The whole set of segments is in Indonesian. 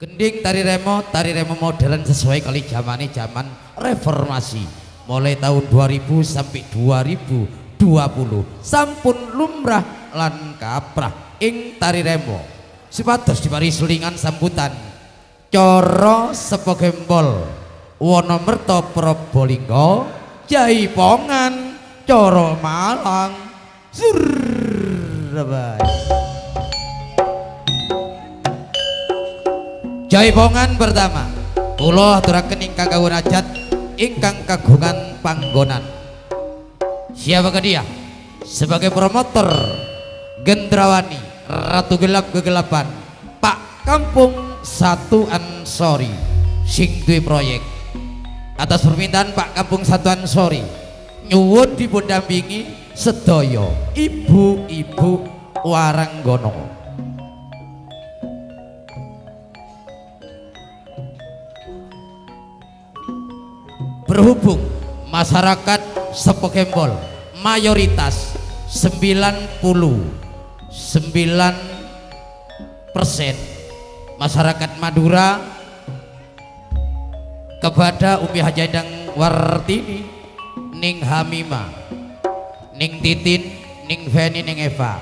Gending tari remo modern sesuai kali zaman reformasi. Mulai tahun 2000 sampai 2020 sampun lumrah lan kaprah ing tari remo. Supados dipari selingan sambutan Coro Sepo Gembol Wonomerto Probolinggo Jaipongan Coro Malang Surabaya. Jaipongan pertama kula aturaken ingkang kawula hajat ingkang kagungan panggonan. Siapakah dia? Sebagai promotor Gendrawani Ratu Gelap Kegelapan Pak Kampung Satu Ansori sing duwe proyek. Atas permintaan Pak Kampung Satu Ansori nyuwun dipun dampingi sedaya ibu-ibu waranggono. Berhubung masyarakat Sepo Gembol mayoritas 99% masyarakat Madura kepada Umi Hajadang Wartini ning Hamima ning Titin ning Feni ning Eva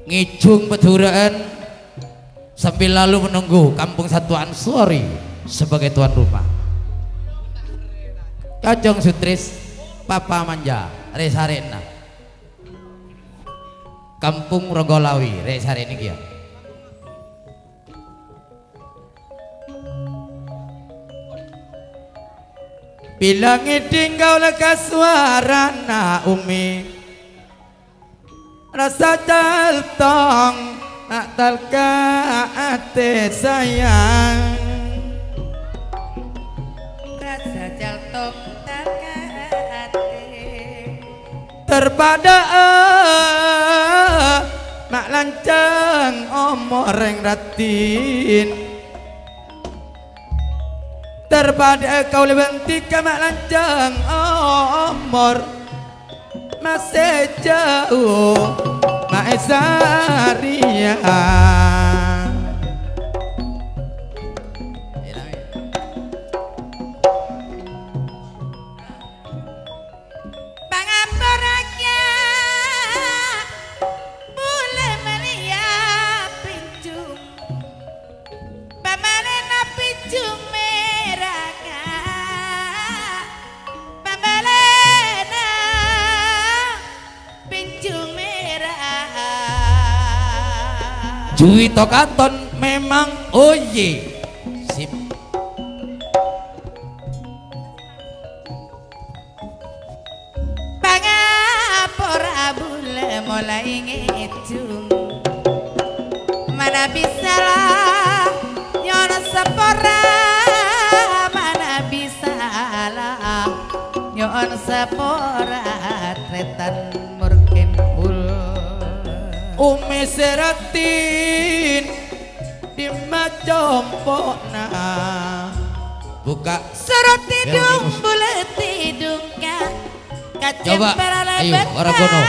ngijung peduraan sambil lalu menunggu Kampung Satu Ansori sebagai tuan rumah. Kajong Sutris Papa Manja Resarena Kampung Rogolawi Resarena kia. Bilangi tinggal leka suara na Umi rasa jaltong nak talka ate sayang rasa jaltong talka ate terpada mak lancang omoreng ratin terpada kau lebenti mak lancang omor masih jauh Maesaria pangaporanya boleh melihat pinjung pamanena pinjung meraka pamalena pinjung merah Juwito Katon memang oye sip. Pangapora bule mulai ngejung mana bisa lah nyon sepora mana bisa lah nyon sepora tretan murkin ul Umi Seratin di macompokna buka suruh tidung bulet tidung kan kacem coba ayo orang kono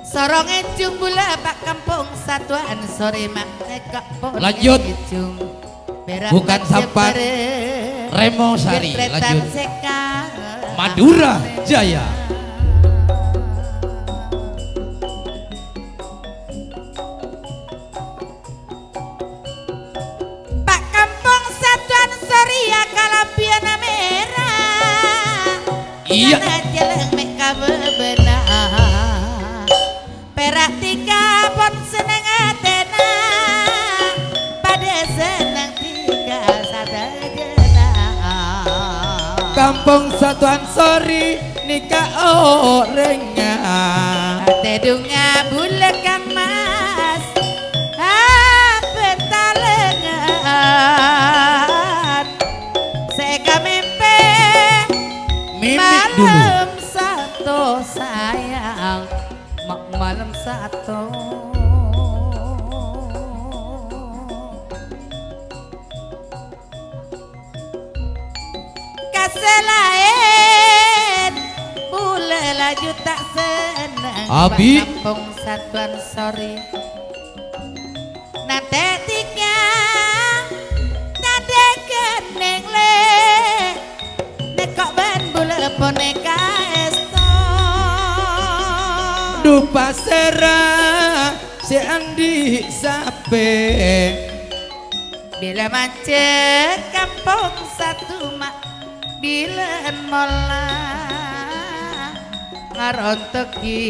sorong ejung bula Pak Kampung Satu Ansori mak nekak lanjut ejung bukan sampan Remo Sari lanjut Madura Jaya. Ria Kalapiana merah iya jelek meka bebenah perak tiga pon seneng atena pada seneng tiga sadajana Kampung Satu Ansori nikah orangnya tedungnya bule kang mas betalengan seka mimpi malam dulu. Satu sayang malam satu kasih lain bule laju tak senang Abi Kampung satuan sorry nate tiga nade keneng le nekok ban bule boneka esto dupa sera si andi sape bila macet kampung satu mak bila mola ngaronteki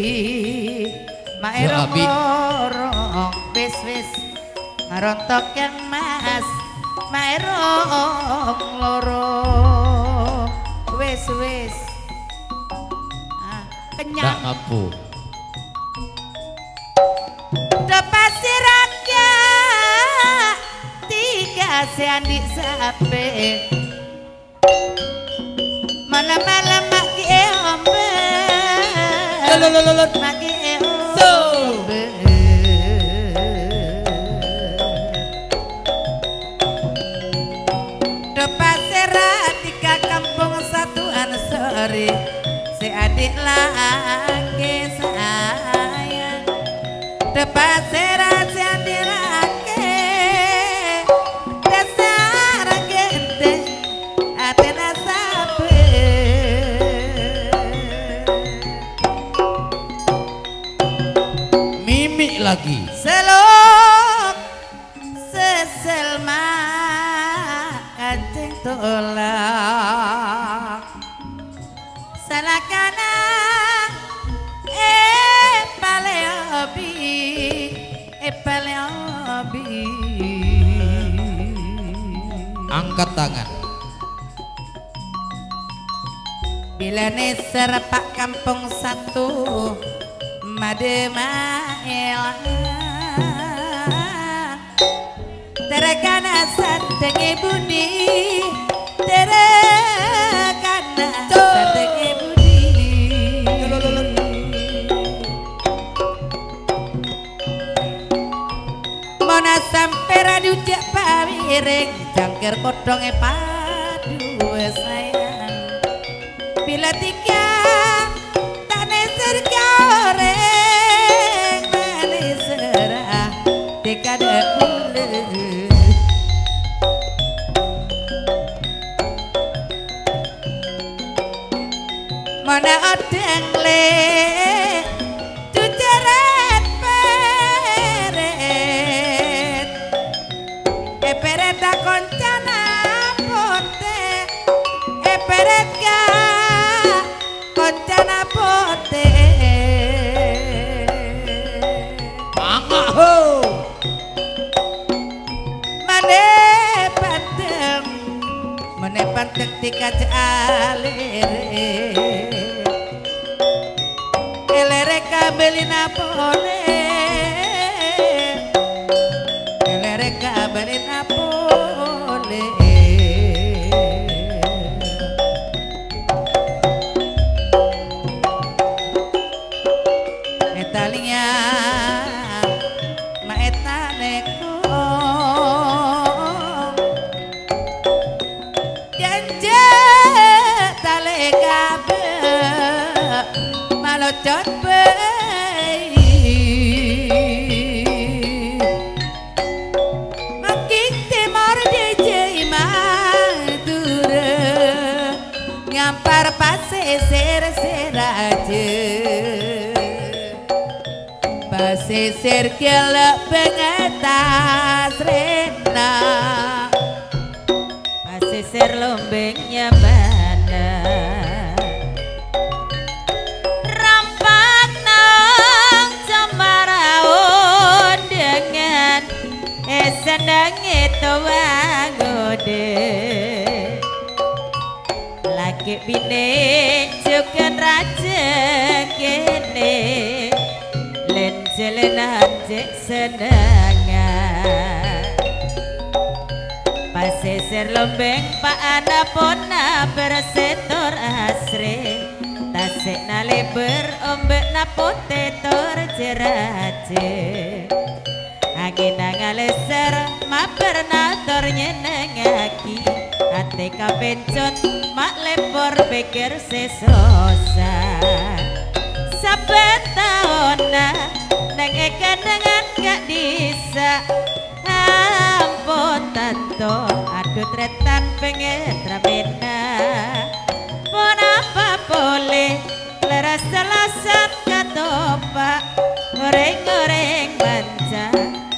maerong wis ngarontok yang mas maerong loro wis kenyang ngapu pasir raga tiga seandi sape malam-malam maki ombe maki ombe do pasir tiga kampung satuan sore si adik lagi sayang depan serasi dirake dasar gendeng atena sabe mimik lagi selok seselma kancing tolak salah kanan paleobi angkat tangan bila neser pak kampung satu mademael terekana sandengi budi terekana sandengi budi Mona sampai radu jak pamireng jangkir kodonge padu sayang bila tiga tak neser goreng manis serah tiga dekule Mona odeng le pereda koncana pote pereda koncana pote mangga ho mane pandeng tika jalere elere kabelina pole kabarina pole etalinya maetaneko janje tale kabe malocot pasisir kelak pengetas rena pasisir lombengnya mana rampak nang cemaraun dengan senang itu wangode laki bine juga raja kene len jelenan jek senangan pasisir lombeng pak ana pona bersetor asre tasik naleber ombek napote tor jeraje angin ngaleser maper nator nyenengaki ate kapencot mak lepor pikir sesosa saben taona neng dengan gak bisa ampun tato aduh tretan pengen rabena pun apa boleh leras selasap katopak goreng-goreng manca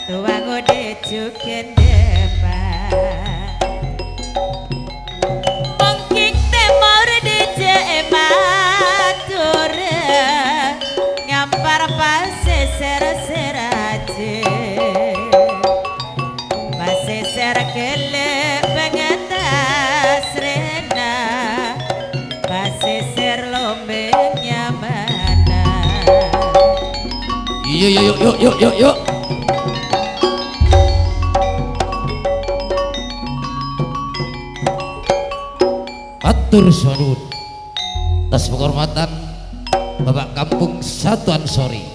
tuang udah cuken depan mungkin temor di jematur ngampar pase ser-seraje pase ser kele pengetas rena pase ser lombengnya mana yuk. Atur sunut atas penghormatan Bapak Kampung Satuan Sori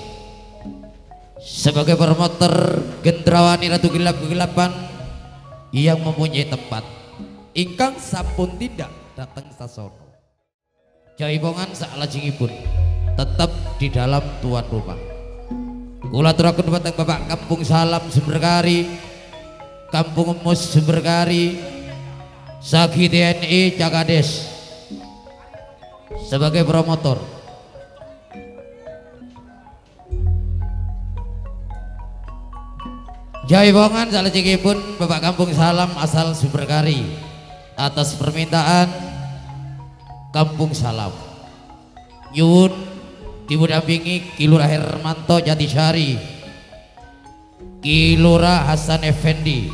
sebagai promotor Gendrawani Ratu Gelap-Gelapan yang mempunyai tempat ingkang sampun tidak datang sasono jaibongan salajengipun tetap di dalam tuan rumah. Kula aturaken dhateng Bapak Kampung Salam Sumberkari, Kampung Emus Sumberkari, Sagi TNI Cakades sebagai promotor. Jaibongan salajengipun Bapak Kampung Salam asal Sumberkari atas permintaan Kampung Salam. Nyuwun didampingi Ki Lurah Hermanto Jatisari, Ki Lurah Hasan Effendi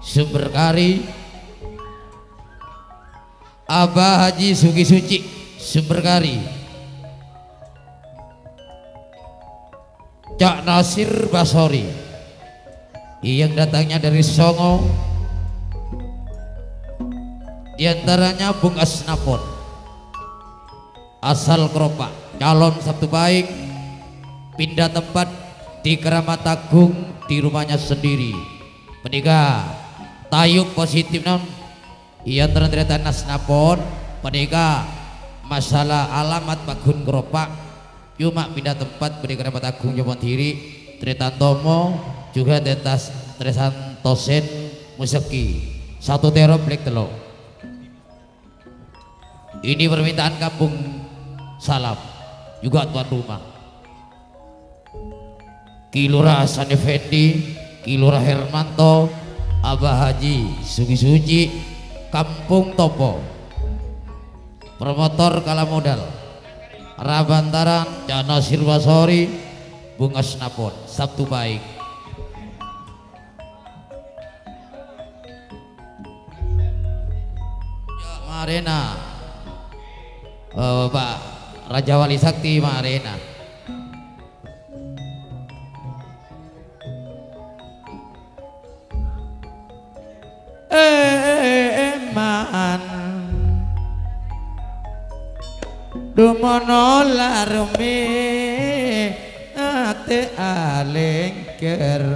Sumberkari, Abah Haji Sugi Suci Sumberkari, Cak Nasir Basori yang datangnya dari Songo, diantaranya Bung Asnapon asal Keropak, calon Sabtu Baik, pindah tempat di Keramat Agung di rumahnya sendiri. Menikah tayuk positif non ia ternyata Asnapon menikah masalah alamat Bagun Keropak cuma pindah tempat di Keramat Agung Jomon Diri Tritantomo juga tetas Tresantosen Museki satu terop Black Telo. Ini permintaan Kampung Salam juga tuan rumah Ki Lurah Hasan Effendi, Ki Lurah Hermanto, Abah Haji Sugi Suci, Kampung Topo, promotor Kala Modal, Rabantaran Cak Nasir Basori, Bung Asnapon Sabtu Baik. Marena Pak Raja Wali Sakti Marena eman dumono larumi ate alengker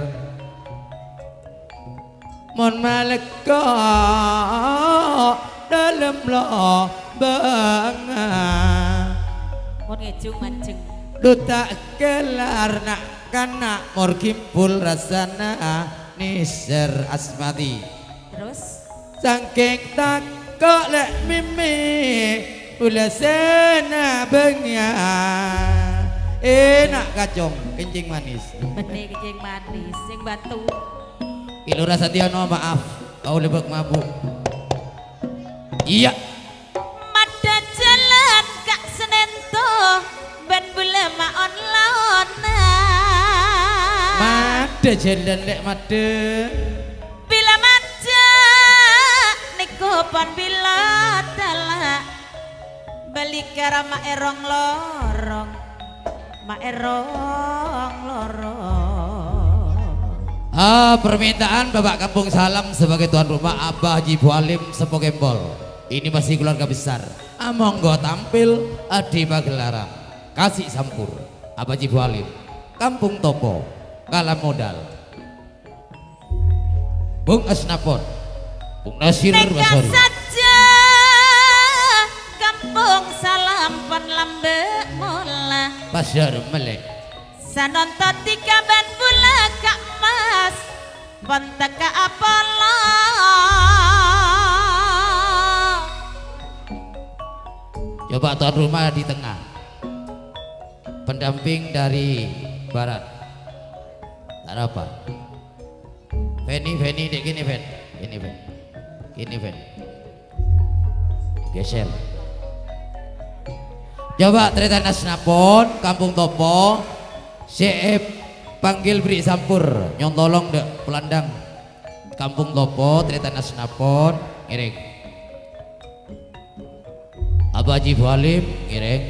mon maleka dalam lo banga mon ngejung mancing duta kelar nak kana mor kimpul rasana niser asmati terus sangking tak kok lek mimi ula sena bengya enak kacong kencing manis benih kencing manis sing batu Ki Lurah Sationo maaf kau lebek mabuk. Iya mada jalan Kak Senento ben bule maon laona mada jalan lek mada bila mada niku pon bila talak balik kara ma erong lorong permintaan Bapak Kampung Salam sebagai tuan rumah Abah Haji Bualim Sepogembol. Ini masih keluarga besar. Monggo tampil di pagelaran kasih sampur Abah Haji Bualim, Kampung Topo, Kala Modal, Bung Asnapon, Bung Nasir Basori. Saja Kampung Salam pon lambe mola Pasar Melek sanonton tiga ban pula kak mas penteka apolo coba tuan rumah di tengah pendamping dari barat tak ada apa Feni dek gini Fen gini Fen geser coba Tretana Snapon Kampung Topo CF panggil beri sampur nyontolong dek pelandang Kampung Topo Tretana Snapon ngiring Abah Haji Halim ngiring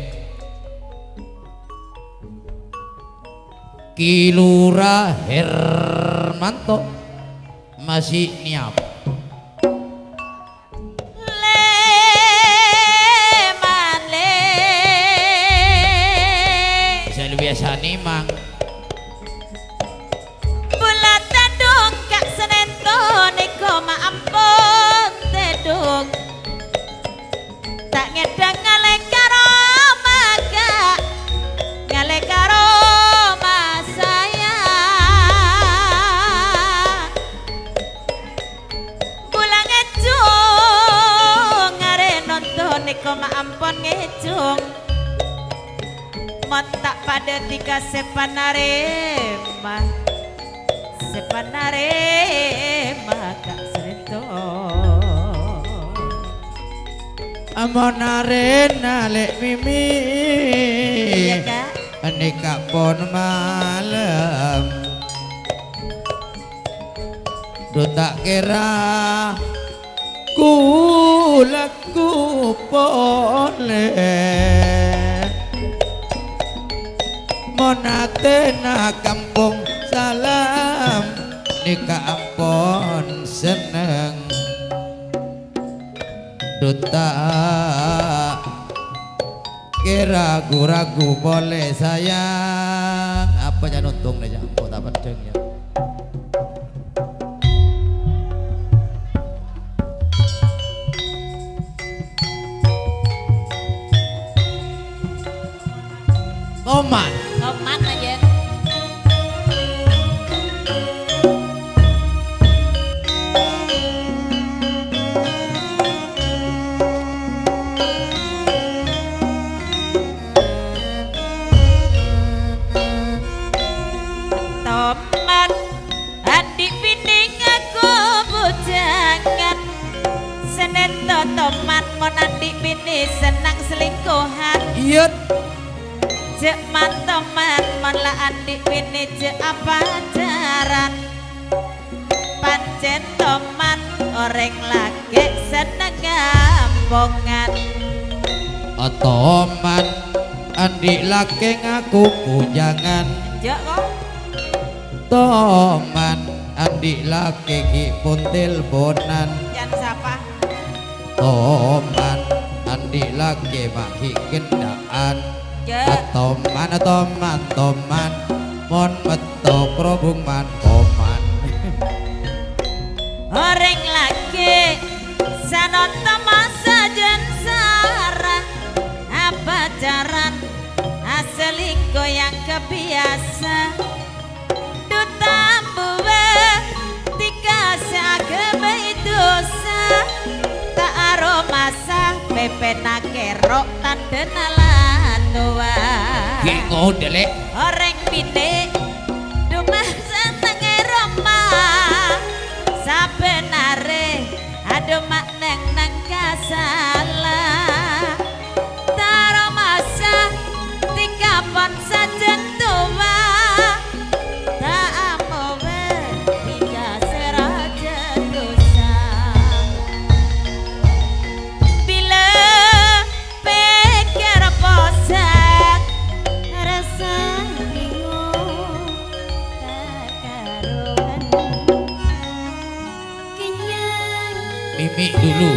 Kilura Hermanto masih niap biasa nih mang bulat tadung kak senento niko maampun tedung tak ngedang ngale karo maka ngale karo saya bulang ngejung ngare nonton niko maampun ngejung tak pada tiga sepanarema kak serento amonarena lek mimi iya kak aneka pon malam do tak kira ku laku pole monatena kampung salam nikah ampon seneng duta kira ragu boleh sayang apa jangan untung deh jangan tak pedengnya Oman aja Tomat adik pining aku bujangan senento tomat mon adik pini senang selingkuhan iya Cek mantoman malah adik bini cek apa jaran pancen toman orang lagi seneng gambongan otoman adik laki ngaku pujangan jok kok toman adik laki kipun telponan jangan siapa toman adik laki maki gendaan toman mon metok robung man toman orang lagi sanonto masa jen sarah apa jaran selingkuh yang kebiasa duta buwe tiga seagama dosa tak aromasa pepe nakerok tandena latua gingo delek orang pine dumah seneng roma sabenare aduh mak neng nang kasalah taro masa tiga pon sajen tua tak amowe tiga seraja dosa bila pikir posak rasa bingung tak karuan mimi dulu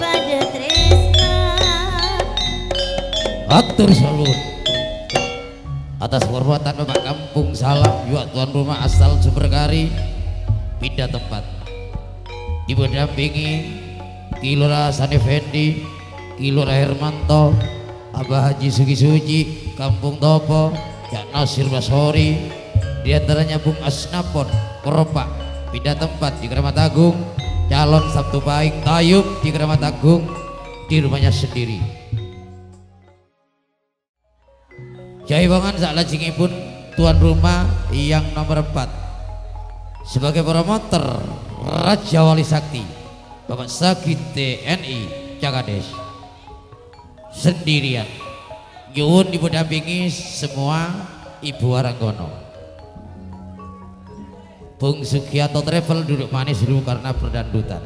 pada tresna Atur salut atas hormatan Bapak Kampung Salam juga tuan rumah asal Sumberkari pindah tempat didampingi Kilora Hasan Effendi, Kilora Hermanto, Abah Haji Sugi Suji, Kampung Topo, Cak Nasir Basori, diantaranya Bung Asnapon Keropak pindah tempat di Keramat Agung, calon Sabtu Pahing Tayub di Keramat Agung di rumahnya sendiri. Jaiwangan sak lajengipun tuan rumah yang nomor 4 sebagai promotor Raja Wali Sakti Bapak Sagit TNI Cakades sendirian nyuwun didampingi semua Ibu Aranggono. Bung Sugiyato Travel duduk manis dulu karena berdandutan.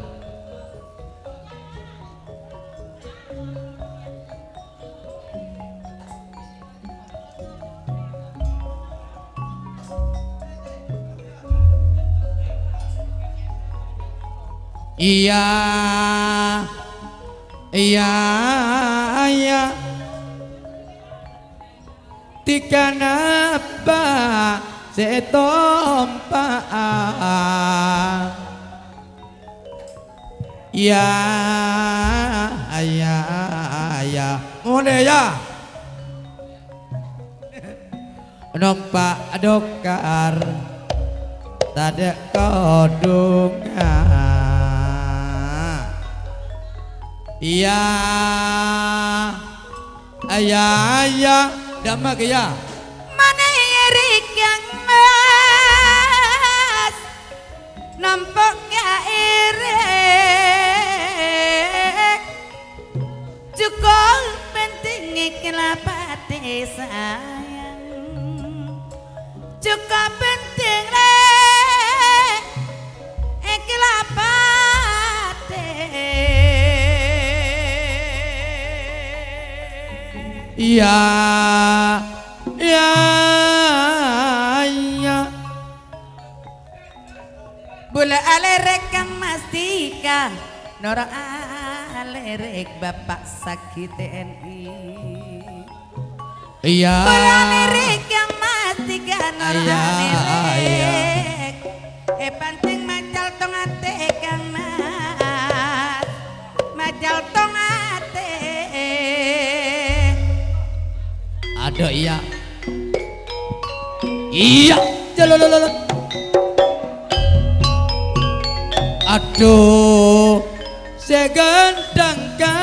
Iya tika napa setompa ya mone ya nompak dokar tadek kodungan iya damak ya mana erik yang mas nampak ya erik cukup penting kelapate sayang cukup penting kelapate iya bola alerek kang mastika nora alerek Bapak Sagit TNI iya bola alerek kang mastika nora alerek penting macal tongate kang mas macal tongate ada iya jalalala aduh segandang ka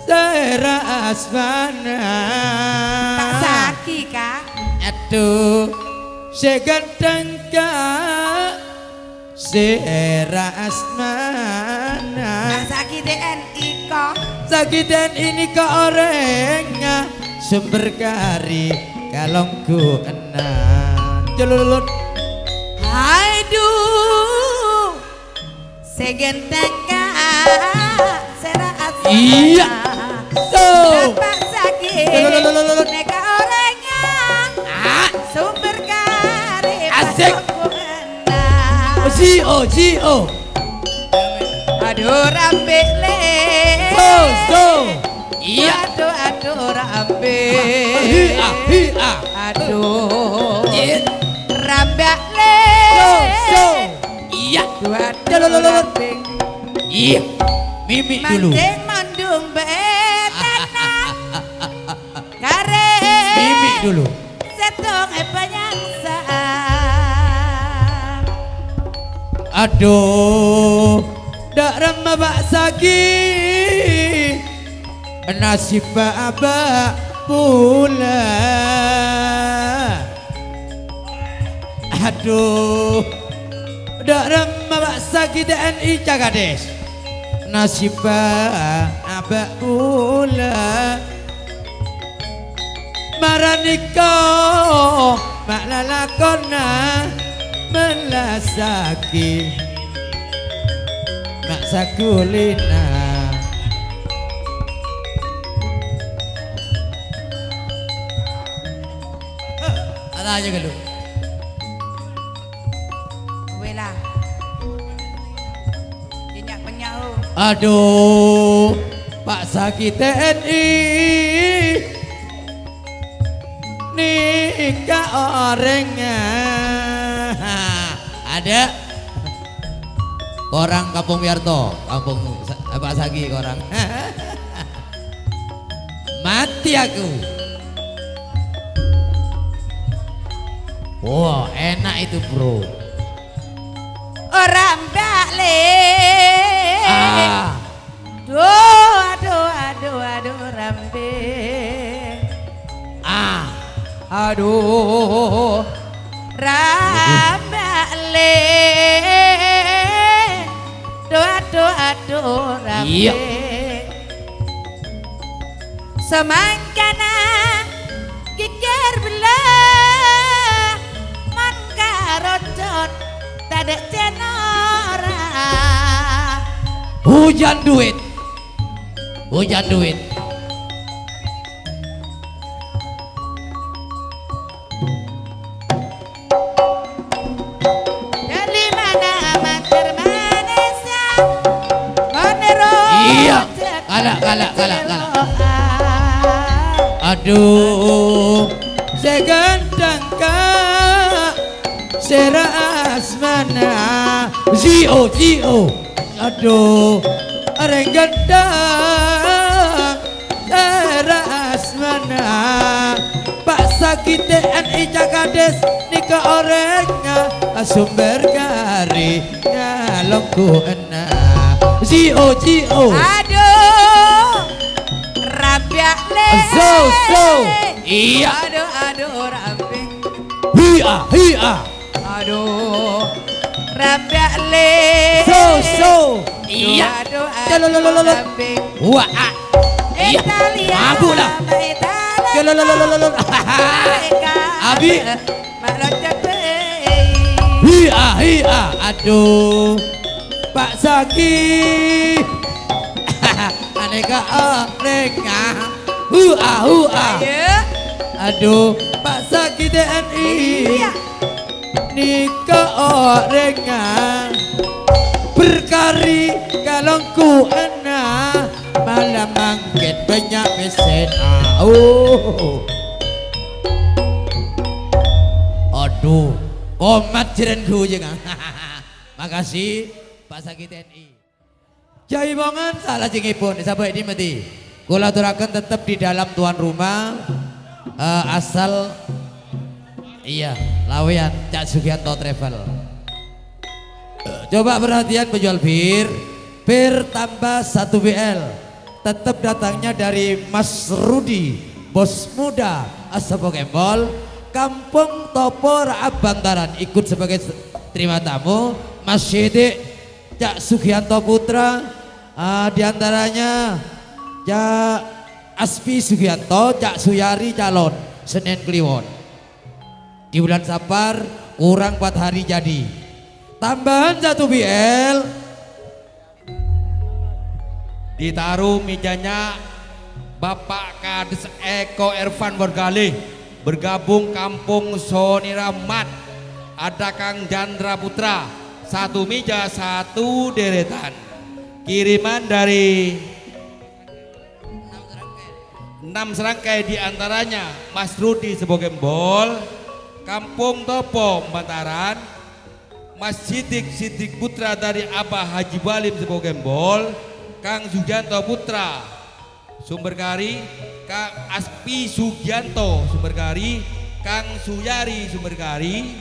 sera asmana. Tak Zaki Kak. Aduh seganteng Kak Sera asmana. Tak Zaki DNI kok. Zaki DNI ini ke orangnya sumber kari kalongku enak. Jululut. Aduh seganteng Kak Sera asmana. Iya. Tuh. Bapak Zaki neka orangnya sumber kari Asik. kalongku enak. Gio. Aduh rambe le. Iya. Aduh rambe. Hia. Aduh Iya. rambe le. Iya. Aduh rambe. Iya. Mimik dulu. Mancing mandung betana. Kare. Mimik dulu. Setong banyak saat. Aduh, dak remah bak sagi nasib abak pula. Aduh, dak remah bak sagi DNI Cagades nasib abak pula. Maraniko mak lalakona melasaki mak sakulina. Ada aja galu. Wela. Dinyak penyahu. Aduh, Pak Saki TNI nikah orangnya. Ada korang Kampung Wiarto, Kampung Pak Sagi korang. Mati aku. Wow, enak itu bro. Orang bakle. Ah, Aduh rambe. ah, Aduh rambale. Aduh rambe. Iya. Semangkana geger belah mangka rocot tadek cenora. hujan duit, hujan duit. Dari mana mater manesa monero. Iya, kalah. Aduh, seganteng Kak Sera asmana. Gio. Aduh, orang gendang Sera asmana. Pak Saki TNI Cagades nikah orangnya sumber kari kalongku enak. Gio. Aduh rabiak le. Iya. Aduh rabiak. Hia. Aduh rabiak le. Iya. Aduh Jalalalalala. rabiak. Wah. Iya. Italia Mabuk lah. Jalalalalala. Abi. Hia. Aduh, Pak Saki. Aneka orangnya. Hua. Aduh, Pak Saki TNI. Nikah orangnya berkari kalongku enak malah mangket banyak pesen. Aduh, komat jiranku jangan. Makasih Pak Saki TNI. Jai bongan salah jengipun sampai ini mati. Kula aturaken tetap di dalam tuan rumah asal iya lawean Cak Sugianto Travel. Coba perhatian penjual bir tambah 1 BL tetap datangnya dari Mas Rudi, bos muda Asapok Embol, Kampung Topor Abantaran. Ikut sebagai terima tamu Mas Sidik, Cak Sugianto Putra, diantaranya Cak Aspi Sugianto, Cak Suyari calon Senen Kliwon. Di bulan Sapar kurang 4 hari jadi. Tambahan 1 BL. Ditaruh mejanya Bapak Kades Eko Ervan Borgalih, bergabung Kampung Soni Rahmat. Ada Kang Jandra Putra, 1 meja 1 deretan. Kiriman dari 6 serangkai, diantaranya Mas Rudi Sebogembol, Kampung Topo Bantaran, Mas Sidik Putra dari Abah Haji Balim Sebogembol, Kang Sugianto Putra Sumberkari, Kang Aspi Sugianto Sumberkari, Kang Suyari Sumberkari,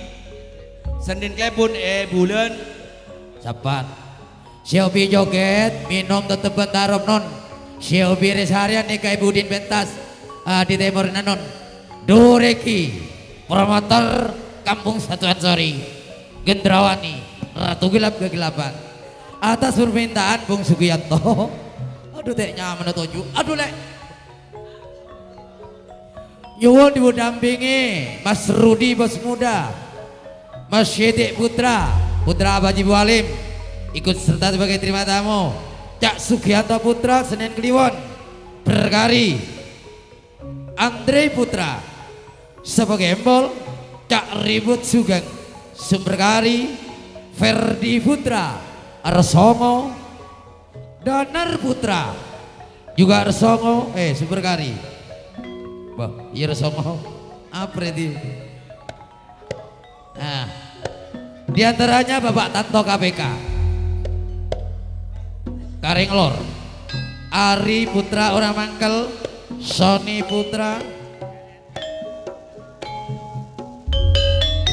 Senin Klebun bulan Sapat. Siobi joget, minum tetep bentarop non. Siobi resarian nih kayak Budin pentas di timur nanon. Dureki, promotor Kampung Satuan Sori, Gendrawani, Ratu Gelap Kegelapan. Atas permintaan Bung Sugianto. Aduh teh nyaman tuju. Aduh lek. Nyuwun didampingi Mas Rudi bos muda, Mas Sidik Putra Abah Haji Balim, ikut serta sebagai terima tamu. Cak Sugianto Putra Senen Kliwon, Berkari, Andre Putra sebagai embol, Cak Ribut Sugeng Sumberkari, Ferdi Putra Arsongo, Danar Putra juga Arsongo Sumberkari. Bah, iya Arsongo apa itu? Nah, diantaranya Bapak Tanto KPK, Karing Lor, Ari Putra Orang Mangkel, Sony Putra,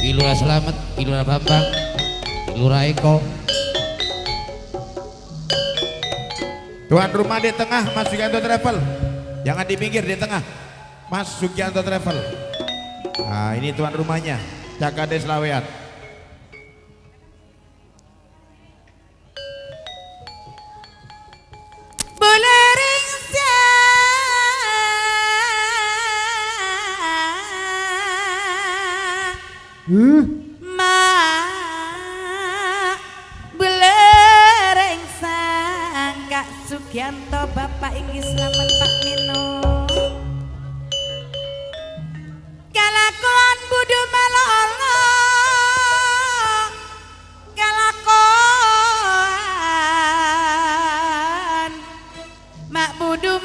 Ilura Selamat, Ilura Bambang, Ilura Eko. Tuan rumah di tengah Mas Sugianto Travel, jangan di pinggir, di tengah Mas Sugianto Travel. Nah ini tuan rumahnya Cakades Lawean. Belereng sang Kak Sugianto, Bapak inggih selamat Pak Mino. Kalakuan budu malolo, kalakuan mak budu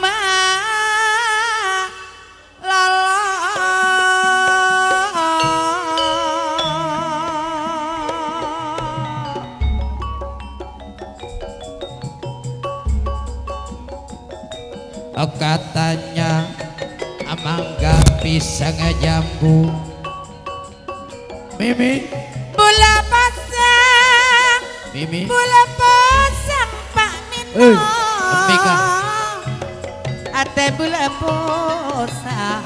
katanya amangga pisang jambu. Mimi bola pasang, Mimi bola pasang Pak Mino. Mika Ate bola pasang.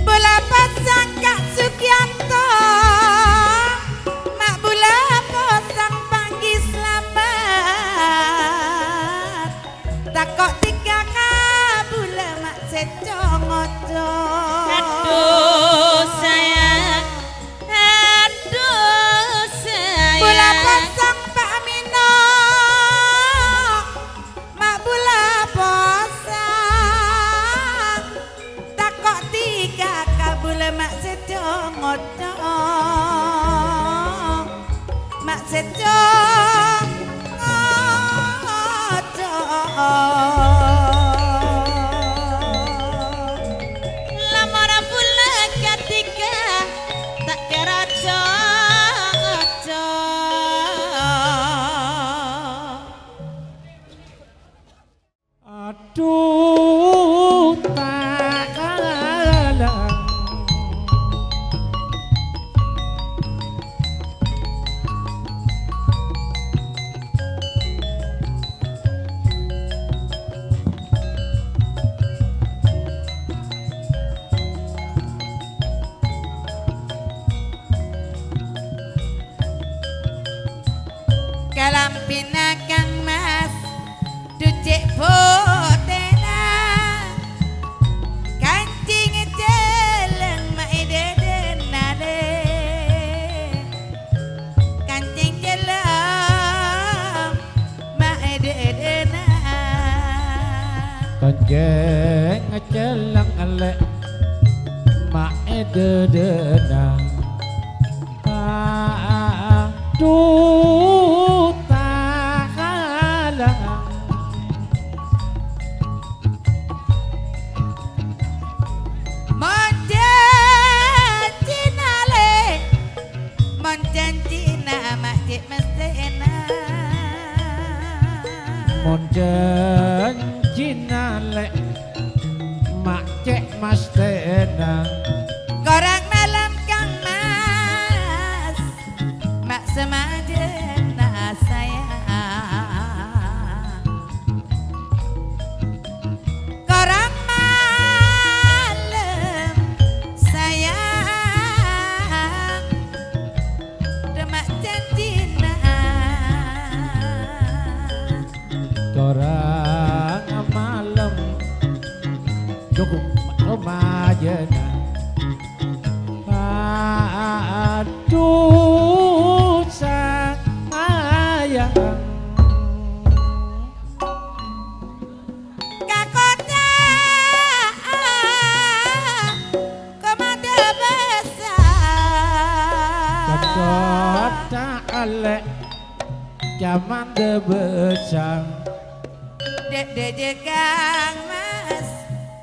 Bola pasang Kak Sugianto, mak bola pasang panggih selamat. Takok 3 kabula mak seco ngoco. Aduh sayang, aduh sayang. Bola pasang Pak Amino, mak bola pasang. Takok 3 kabula mak seco ngoco. Mak seco ngoco. Lamara pula ketika tak kira ngoco. Aduh tak pina Kang Mas ducik potena kancing jeleng maide denade kancing jeleng maide dena kancing jeleng elek maide dena duta halang Monjanjina makcik mesti enak monjanjina lek makcik mesti enak korang malam Kang Mas mak semajena sayang korang malam sayang demak janjina korang malam cukup rumajena aduh sayang kakotnya komanda besar kota alek zaman debesang dek jegang Mas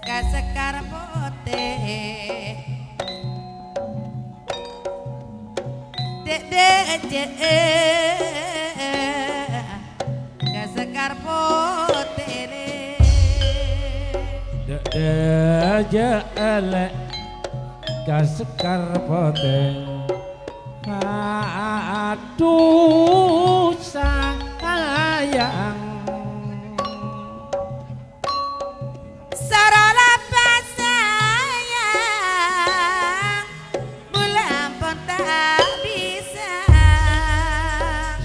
kasekar putih dek kasekar putih deje elek kasekar poteng aduh sayang sarala sayang bulan pun tak bisa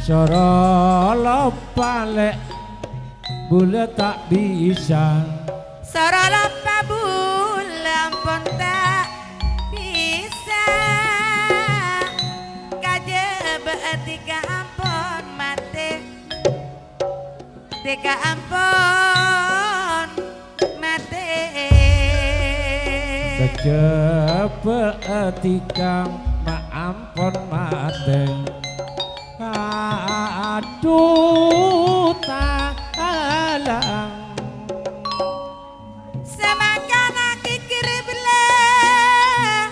sorolo palek bule tak bisa sarala bulan pun tak bisa kajeb tiga ampun mati tiga ampun mati kecepet tikang ma ampun mate aduh talang semangkana kikir belah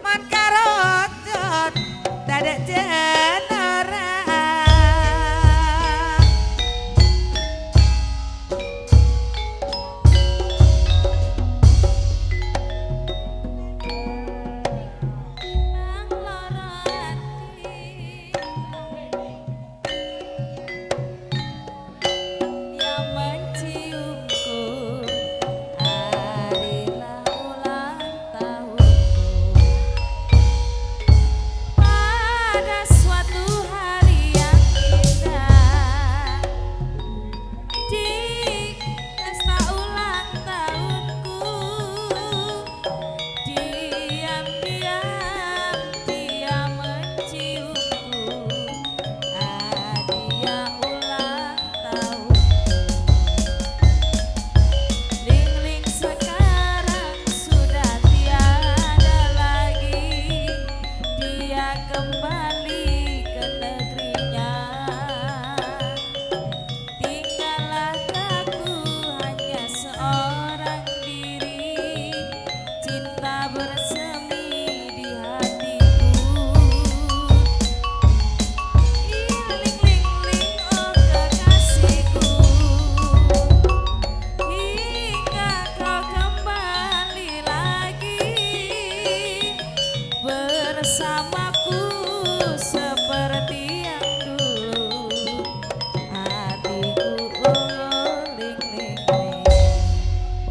mon karotot tak jenora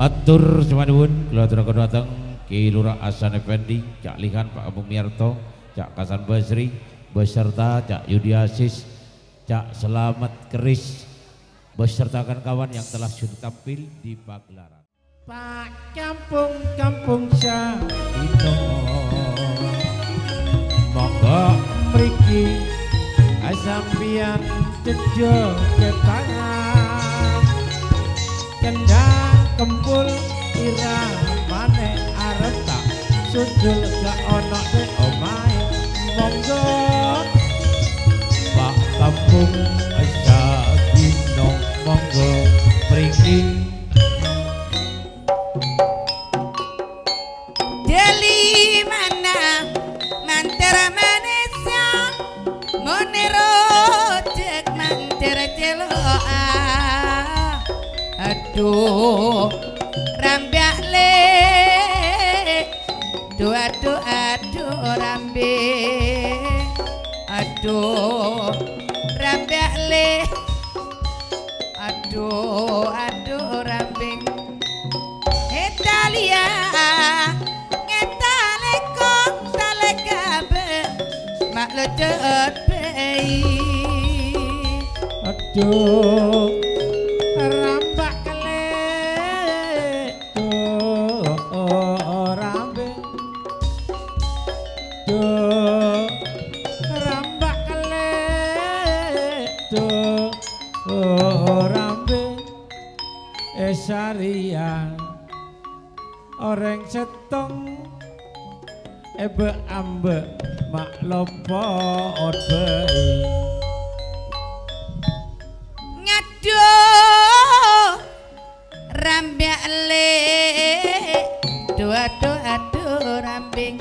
Atur semanapun kula aturaken dhateng Ki Lurah Hasan Effendi, Cak Lihan Pak Abu Miarto, Cak Kasan Basri beserta Cak Yudi Asis, Cak Selamat Keris beserta kawan yang telah sudah tampil di pagelaran. Pak kampung Syahino monggo mriki sampeyan cejo ketangan kendang kempul iramane arep tak sujul gak ono de omahe monggo Pak kampung Syahino monggo mriki Deli mana mantera manesya monero cek mantera celoa aduh rambak le aduh rambe aduh rambak le aduh rambe Italia lecet bayi aduh rambak kele rambe rambak kele rambe esarian orang setong ebe ambe mak lopo odei ngaduh rambak le aduh rambing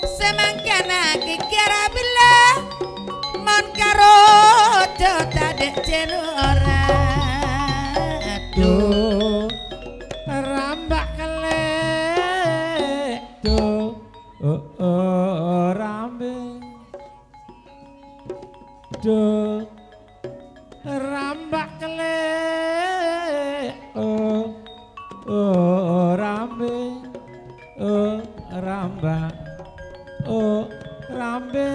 semangkana kikira bila mon karo do tadek celora aduh rambak kele rambe rambak kele rambe rambak rambe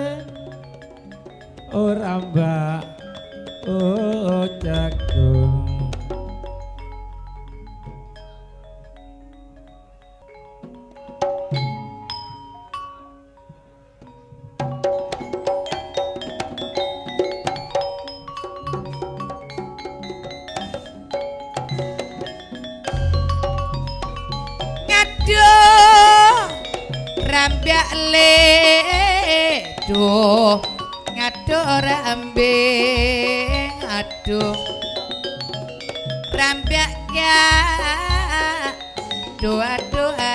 rambak jagung rambak le ngaduh rambe aduh rambak ya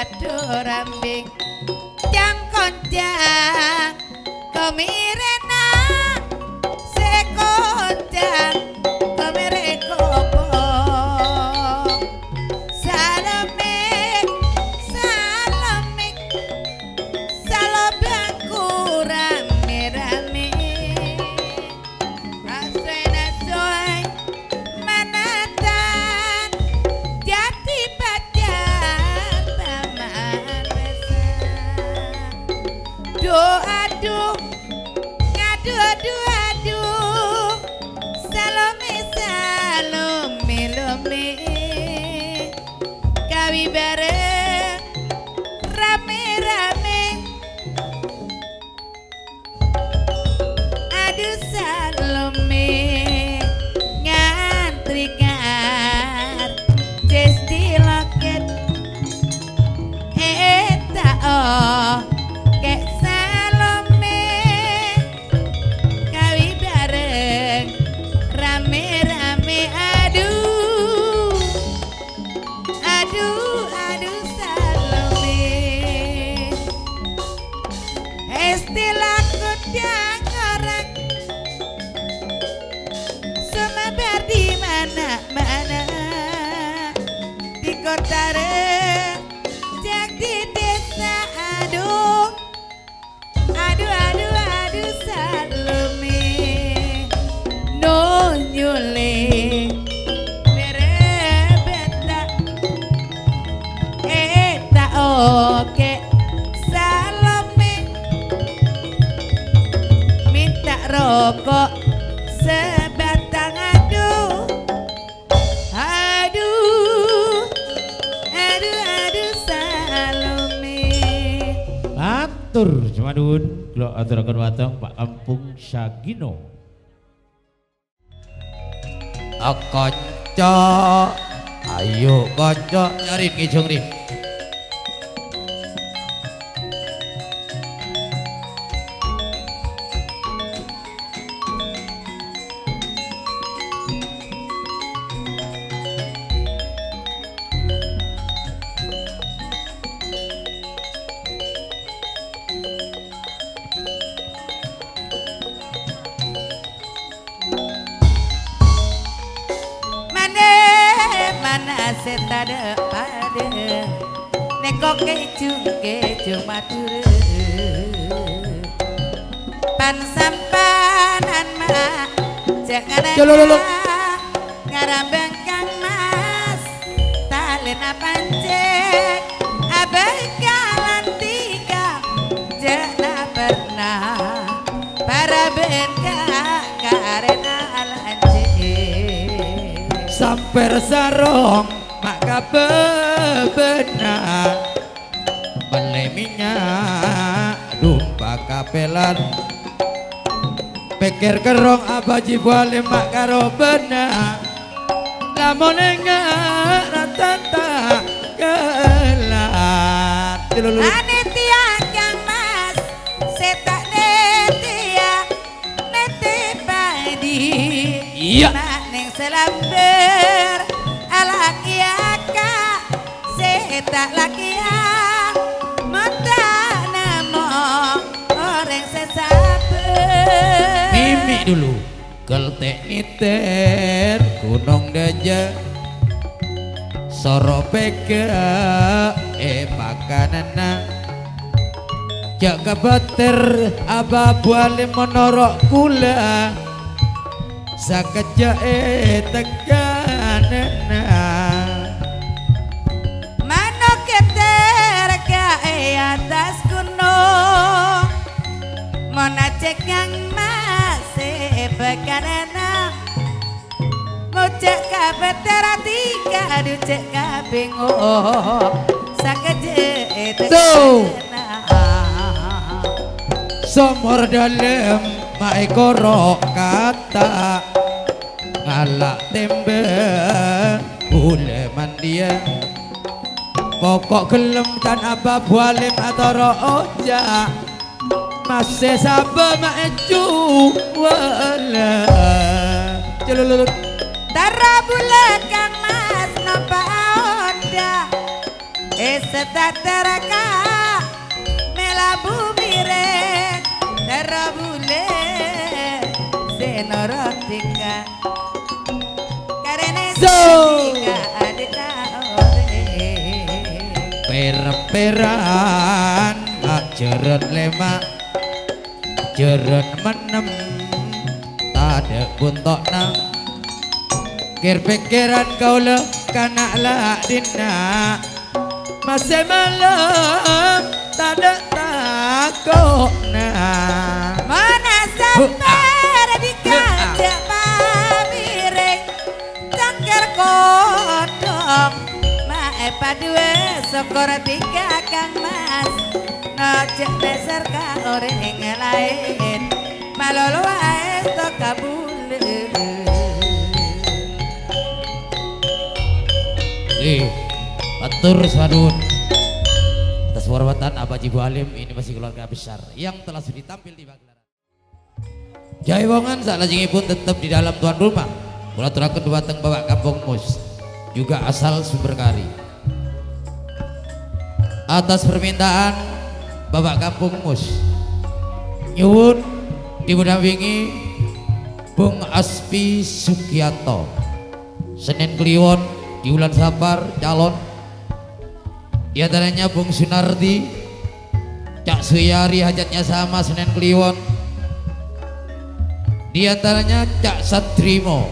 aduh rambe jang konjang kemirena sekonjang kemireko aduh salome kawi bareng rame aduh salome ngantri ngar jesti loket tak kek salome kawi bareng rame aduh salome istilah kudang orang semebar di mana-mana di kota rejak di desa aduh salome no nyuling berebeta tak oke salome minta rokok Matur Jumadun kula aturaken watang Pak Kampung Sagino. Kanca ayo kanca nyarin ngijung rin. Setada pada nekok kecung matur pan sampanan mak jangan ngarambang Kang Mas talena pancek abaikan tiga jangan pernah para benka karena samper sarong maka bebenar peleminya dumpa kapelan pikir kerong abaji boleh mak karo benar lamun enggak ratata kelat anitia Kang Mas setak netia neti padi iya neng selamber alaki aka setak laki mata namo orang sesaber mimi dulu keltek niter gunung daja soro pega makanana jaga bater aba buale menorok kula sakeja teganana mano keter kae atas gunung monacek Kang Mas bekanana mojak kabeh tiga ducek kabengok sakeje teganana somor dalem mae korok kata ngalak tembe bule mandia pokok gelem tan apa bualim atoro oja masih sabar mae wala celululut tara bule Kang Mas nampak onda setat teraka melabu mirek tara bule senorotika karena sika adita ore per-peran jeren lemak jeren menem tade buntokna kir-pikiran kau le kanak lah dina masih malam tade takokna mana sampai di kaca pamireng cangkir kodok mae padue sokor tiga Kang Mas nojek dasar ka orang lain malolo wae to kabule Batur Swadun atas hormatan Abaji Bu Alim ini masih keluarga besar yang telah sudah tampil di pagelaran Jaiwongan saat pun tetap di dalam tuan rumah kula turakeun dumateng Bapak Kampung Mus juga asal Sumberkari atas permintaan Bapak Kampung Mus nyuwun dimudampingi Bung Aspi Sugiyato Senin Kliwon di bulan Safar calon di antaranya Bung Sunardi Cak Suyari hajatnya sama Senin Kliwon di antaranya Cak Sadrimo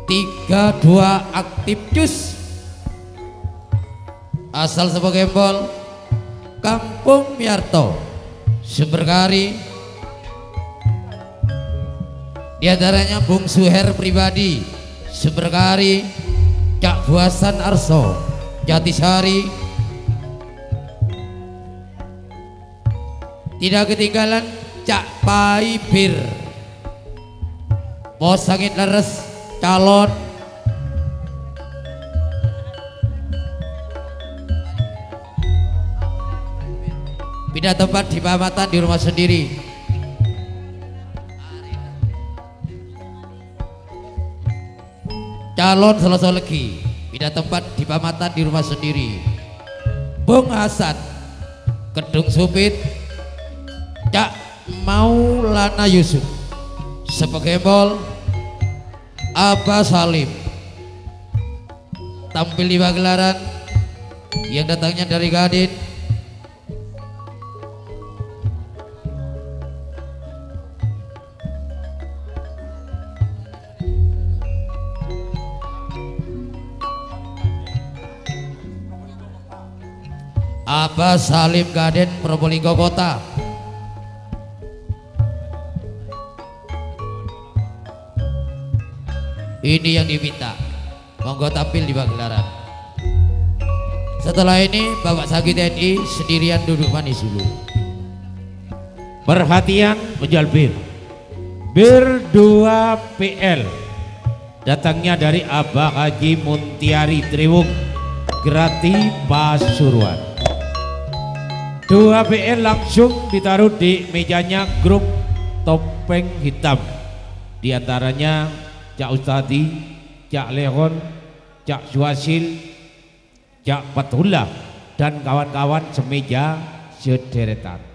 32 aktif cus asal sebagai Gembol Kampung Miarto Sumberkari di antaranya Bung Suher pribadi Sumberkari Cak Buasan Arso Jatisari Tidak ketinggalan Cak Paibir, Pos Sangit Leres calon pindah tempat di Pamatan di rumah sendiri. Calon Selasa Legi pindah tempat di Pamatan di rumah sendiri. Bung Hasan Kedung Supit, Cak Maulana Yusuf Sepegembol, Abah Salim tampil di pagelaran yang datangnya dari Gadin. Abah Salim Gaden Probolinggo Kota. Ini yang diminta, monggo tampil di pagelaran. Setelah ini Bapak Sagi TNI sendirian duduk manis dulu. Perhatian menjual bir. Bir 2 PL datangnya dari Abah Haji Muntiari Triwung Grati Pasuruan. 2 PL langsung ditaruh di mejanya grup Topeng Hitam. Di antaranya Cak Ustadi, Cak Lehon, Cak Suasil, Cak Patullah dan kawan-kawan semeja sederetan.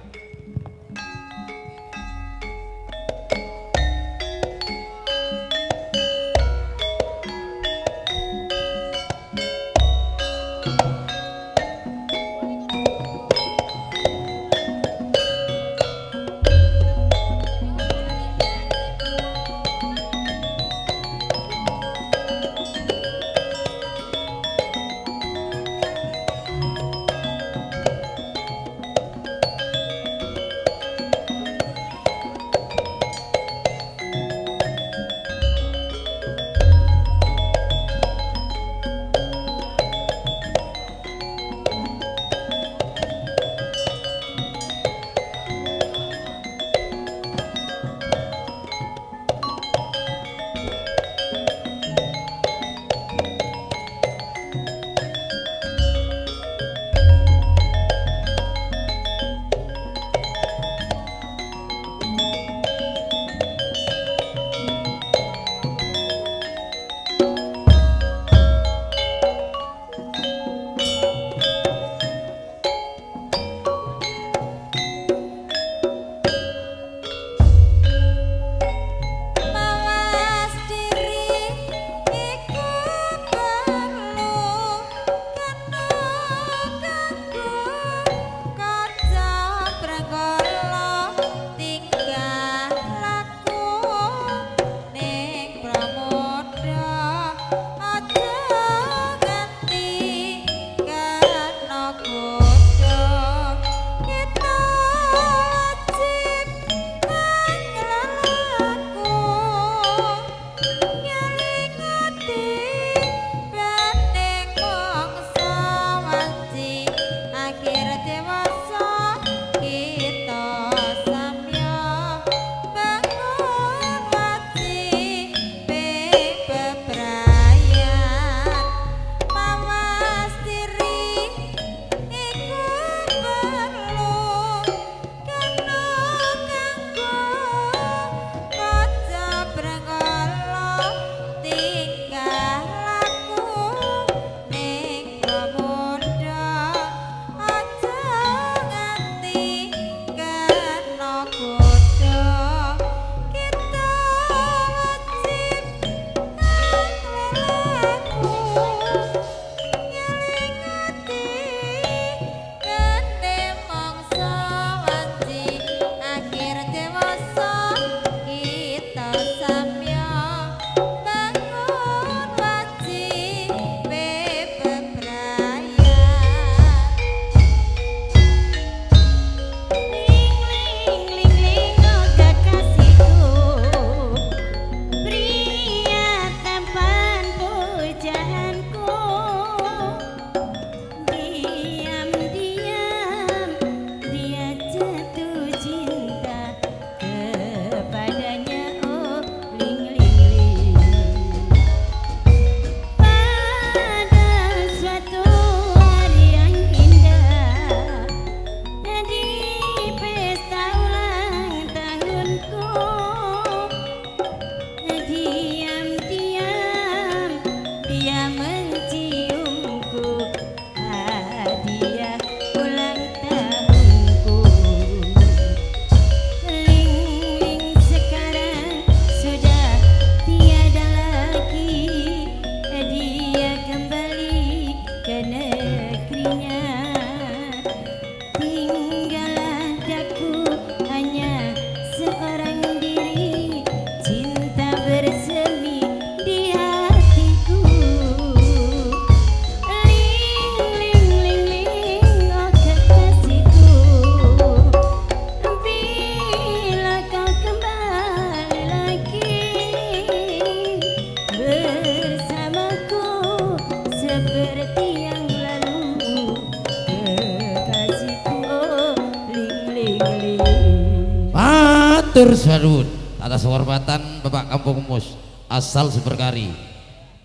Matur suwun atas kehormatan Bapak Kampung Mus asal Sumberkari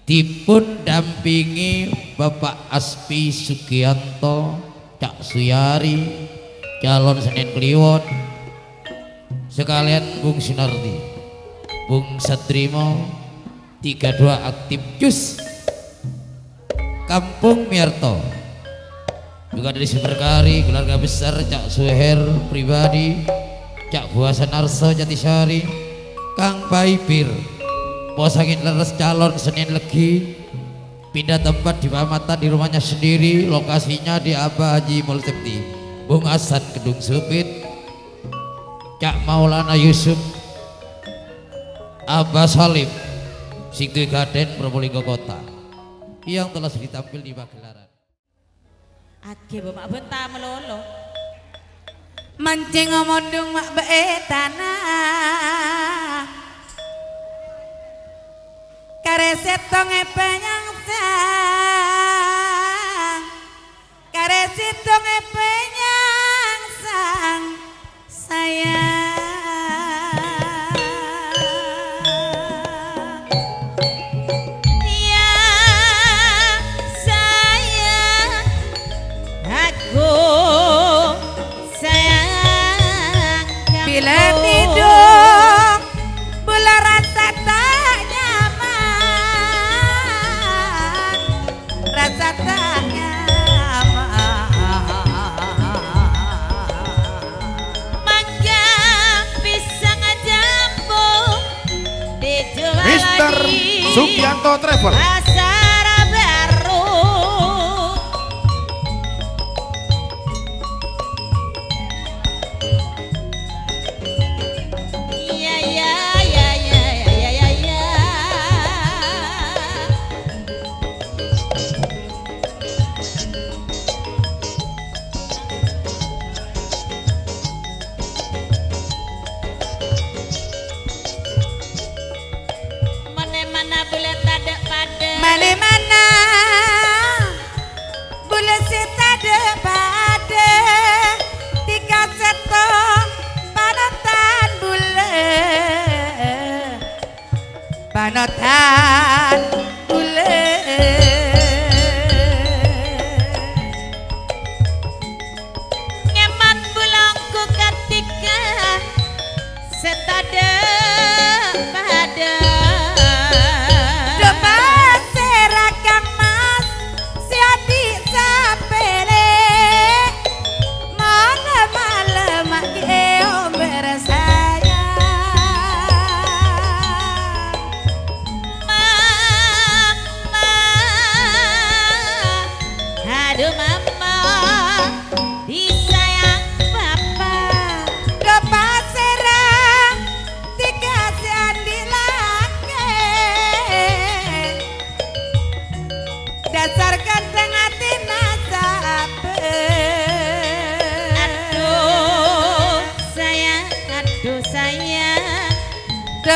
dipun dampingi Bapak Aspi Sugianto Cak Suyari calon Senen Kliwon sekalian Bung Sinardi Bung Satrimo 32 aktif Jus Kampung Miarto juga dari Sumberkari keluarga besar Cak Suher pribadi Cak Buasa Narso Jatisari Kang Paipir Posangin leres calon Senin Legi pindah tempat di Pamatan di rumahnya sendiri lokasinya di Abah Haji Multipti Bung Hasan Kedung Supit Cak Maulana Yusuf Abah Salim Sigtui Gaden Probolinggo Kota yang telah ditampil di pagelaran Age bapak benta melolo mancing ngomondong mak tanah kareset tonge penyangsang kareset tonge penyangsang sayang ya sayang aku bila tidur bola rasa tak nyaman rasa tak nyaman mangga pisang jambu dijual Mister Sugianto Travel pasar baru mana boleh sita de pada tiga seto panotan bule ngemat bulangku ketika seta de pada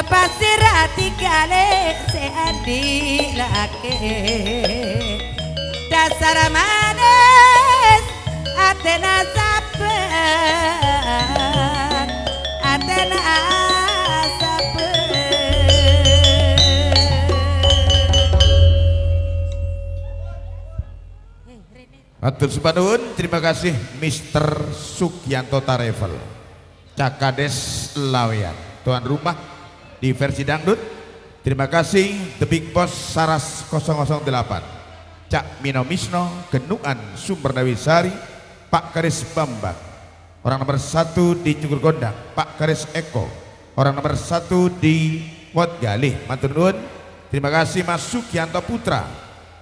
pasir hati kali seandi laki dasar manis Atena sabar Atena sabar. Atur Supadun, terima kasih Mister Sugianto Travel Cakades Lawean tuan rumah di versi dangdut. Terima kasih The Big Boss Saras 008 Cak Mino Misno Genuan Sumberdewi Sari Pak Karis Bambang orang nomor 1 di Cukur Gondang Pak Karis Eko orang nomor 1 di Wat Galih matur nuwun. Terima kasih Mas Sugianto Putra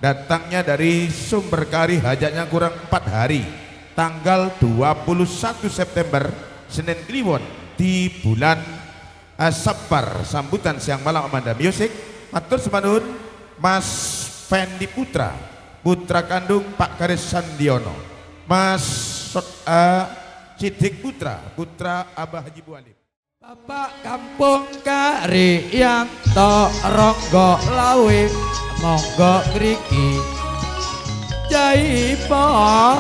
datangnya dari Sumberkari hajatnya kurang 4 hari tanggal 21 September Senin Kliwon di bulan Sapar sambutan siang malam Amanda Music. Matur semanun Mas Fendi Putra putra kandung Pak Karis Sandiono Mas Sidik Putra putra Abah Haji Bualim Bapak Kampung Kari yang Ronggo Lawe monggo ngriki Jaipongan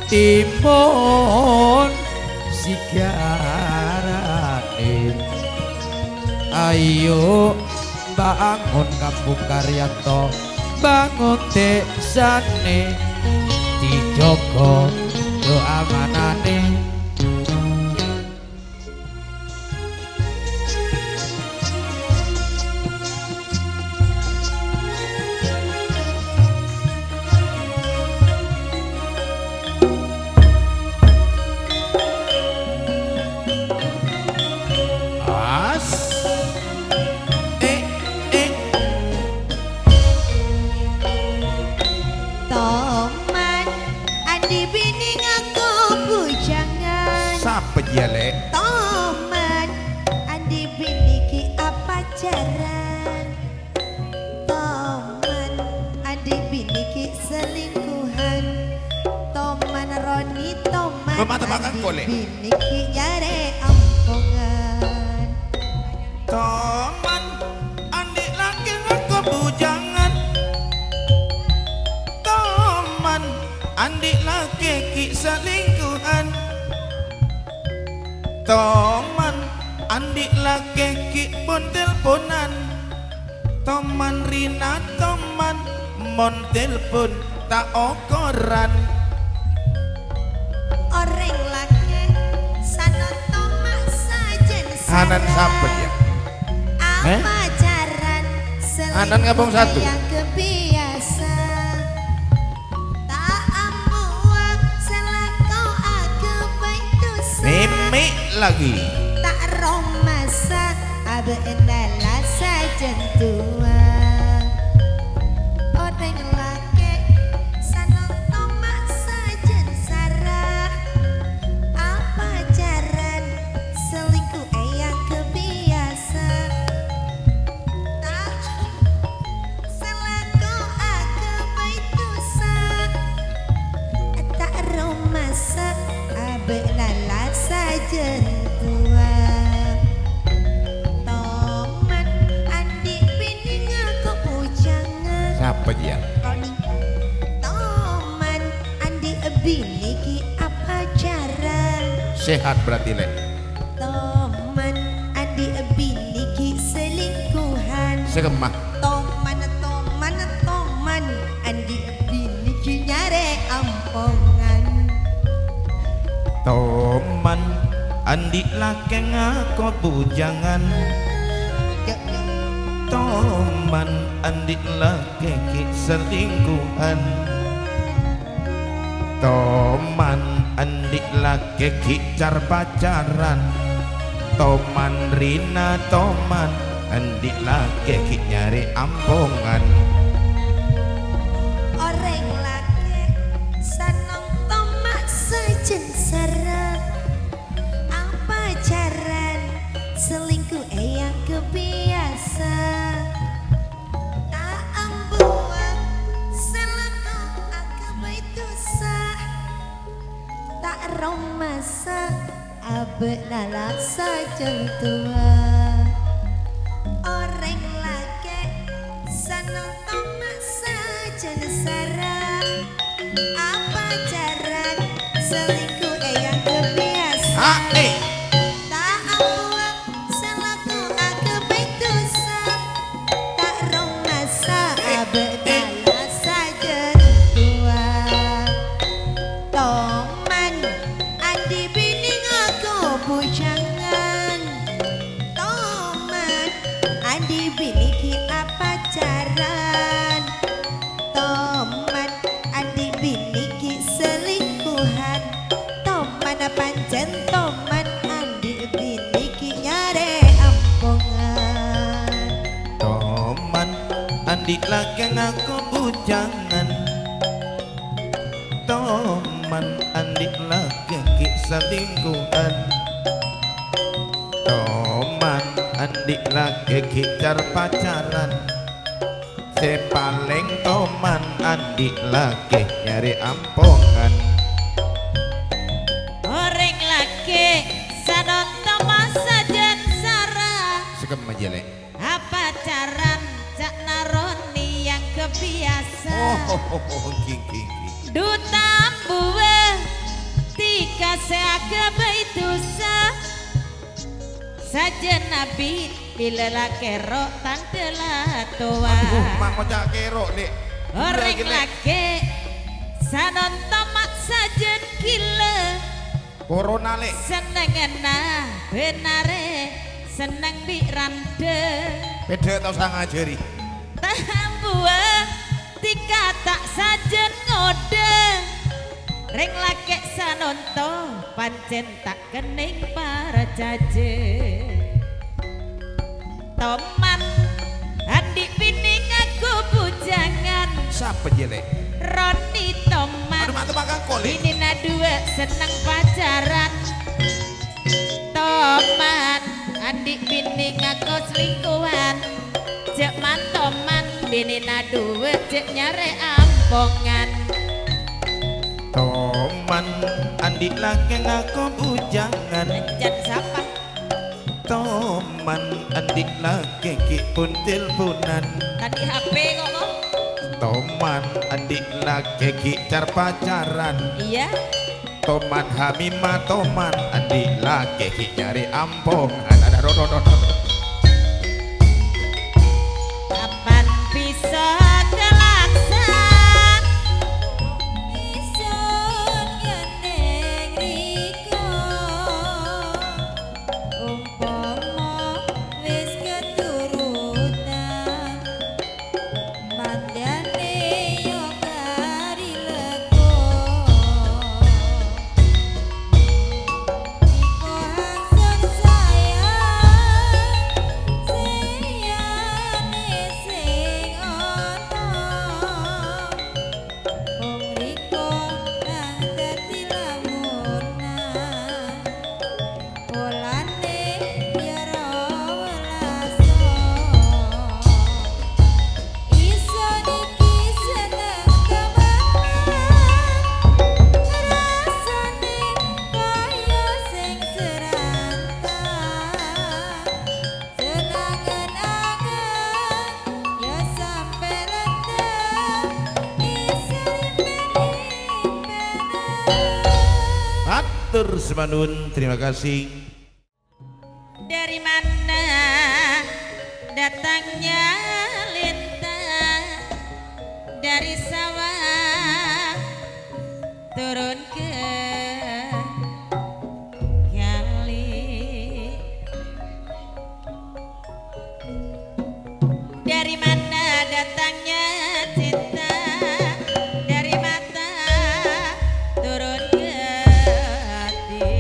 timun sigarane. Ayo bangun kampung Karyanto, bangun desane, dijogo keamanane. Yale. Toman andi biniki apa jaran. Toman andi biniki selingkuhan. Toman Roni toman andi biniki nyare ampongan. Toman andi laki ngaku bujangan. Toman andi laki ki selingkuhan. Toman andi laki ki pun teleponan. Toman Rina toman mon telepon tak okoran. Orang laki sana tomak sajen Hanan sampet ya. Apa jaran Hanan ngabung satu. yang kebiasa. Tak ambuang selako aku baik dosa. Mimi lagi. Tak romasa abe endalah sajen tua. Orang laki sana tomak sajen sarah. Apa jaran selingkuh yang kebiasa. Tak selako aku baik dosa. Tak romasa abe endalah sajen tua. Toman andi bini ngaku pujangan. Siapa dia? Toman andi bini ki apa jaran. Sehat berarti le. Toman andi bini ki selingkuhan. Sekemah. Toman andi bini ki nyare ampongan. Toman andi laki ngaku bujangan. Toman andi laki ki selingkuhan. Toman andi laki ki car pacaran. Toman Rina toman andi laki ki nyari ampongan. Orang laki sanong tomak sajen sarah. Apa jaran selingkuh yang kebiasa. Tak ambuang selako aku baik dosa. Tak romasa abe nalak sajen tua. Orang laki sanong tomak sajen sarah. Apa jaran selingkuh yang kebiasa. Tak ambuang selako aku baik dosa. Tak romasa abe nalak sajen tua. Toman andi bini ngaku bujangan. Toman andi bini ki apa jaran. Toman andi bini ki selingkuhan. Toman pancen toman andi bini ki nyare ampongan. Toman andi laki ngaku bujangan. Toman andi laki ki selingkuhan. Toman andi laki ki car pacaran. Sepaling toman andi laki nyari ampongan. Orang laki sadon tomak sajen sarah. Sekem aja le. Apa caran cak naroni yang kebiasa. Kiki. Duta buwe tika seaga itu sajen nabi bila lakero tandela toa Mang ngocak kerok nek. orang lake sanon tamak sajen gila Corona lek. seneng enak benare seneng birande Beda tau sangajari. tambua tika tak sajen ngode ring lake sanonto pancen tak kening para jaje toman andi pining aku bujangan Siapa jelek? Roni toman Aduh mantep makan koli. ini dua seneng pacaran toman andi pining aku selingkuhan cek mantoman bini dua cek nyare ampongan Toman andik laki ngaku bujangan. jan siapa Toman andik laki ki pun teleponan. tadi HP kok Toman andik laki ki car pacaran. iya Toman Hamimah toman andik laki ki nyari ampongan. Ada kapan bisa kelaksan isun ngeneng riko umpama wis keturutan manjane yo kari lego iko hancur sayang sayane sing ana wong riko nang dadi lamunan polane biara welaso iso iki seneng temenan rasane kaya sing serantang senangan-angan ya sampe rendem Atur semanun, terima kasih. dari mana datangnya lintang dari sawah turun ke kali dari mana datangnya cinta dari mata turun ke hati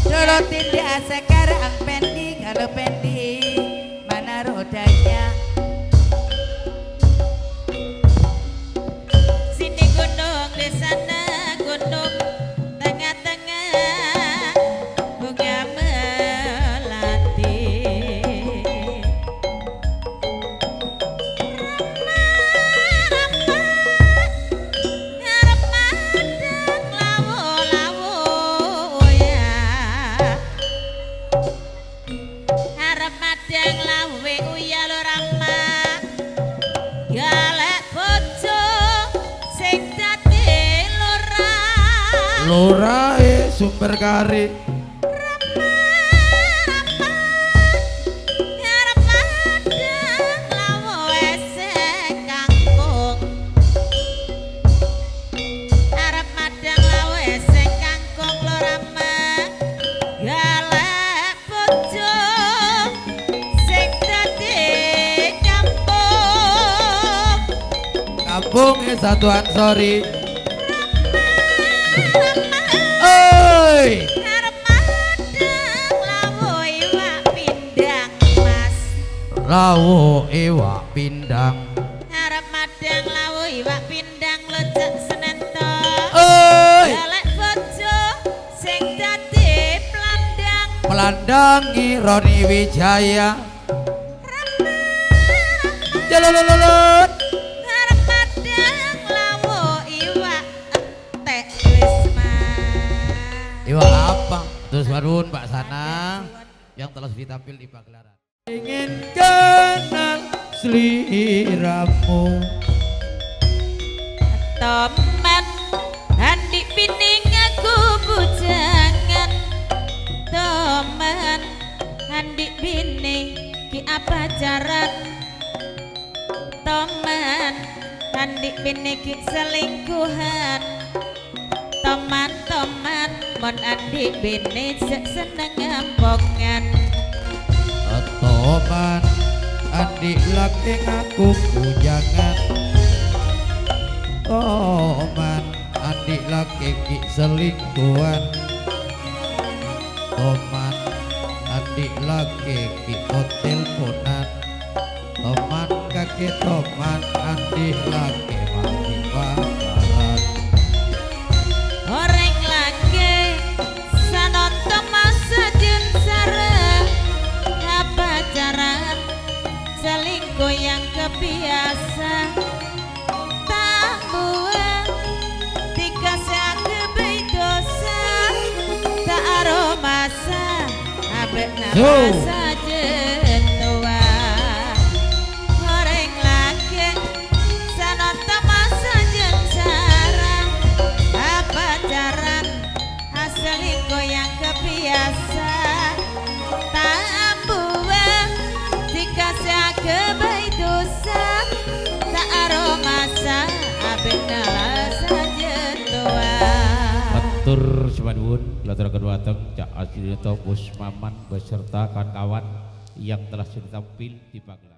Dorotin dia sekarang pending kalau pending mana rodanya sini gunung di sana gunung tengah-tengah bunga melati Harap madang lawe uya lo rama galak bojo sing dadi lurah Lurae sumber kari Harap madang lawe sing kangkung Harap madang lawe sing kangkung lo rama galak bojo sing dadi nyampung kampungnya satuan sorry. Oi, Harap madang lawo iwak pindang mas lawo iwak pindang. Harap madang lawo iwak pindang lojak senento Oi, galak bojo sing dadi pelandang pelandangi Roni Wijaya. Jalolololot. Harap madang lawo iwak tek wisma Iwak apa? Terus barun Pak Sana yang telah ditampil di pagelaran. Ingin kenal seliramu. teman handi pin pacaran teman kandik biniki selingkuhan teman-teman mon adik bini seneng ngampongan teman adik laki ngaku pujangan teman adik laki ki selingkuhan teman adik laki ki hotel ponan teman kaki teman adik laki mati bakaran orang laki sanon teman sejen sarang pacaran selingkuh yang kebiasa tak buang dikasih kebay dosa tak aromasa abek nafasa jentua goreng laki sanon teman sejen sarang pacaran selingkuh yang kebiasa tak buang dikasih kebay dosa tak aromasa abek nalasa jentua Matur Semanwun Latar kedua teng Cak Asrinito Bos Maman beserta kawan-kawan yang telah sudah tampil di pagelaran.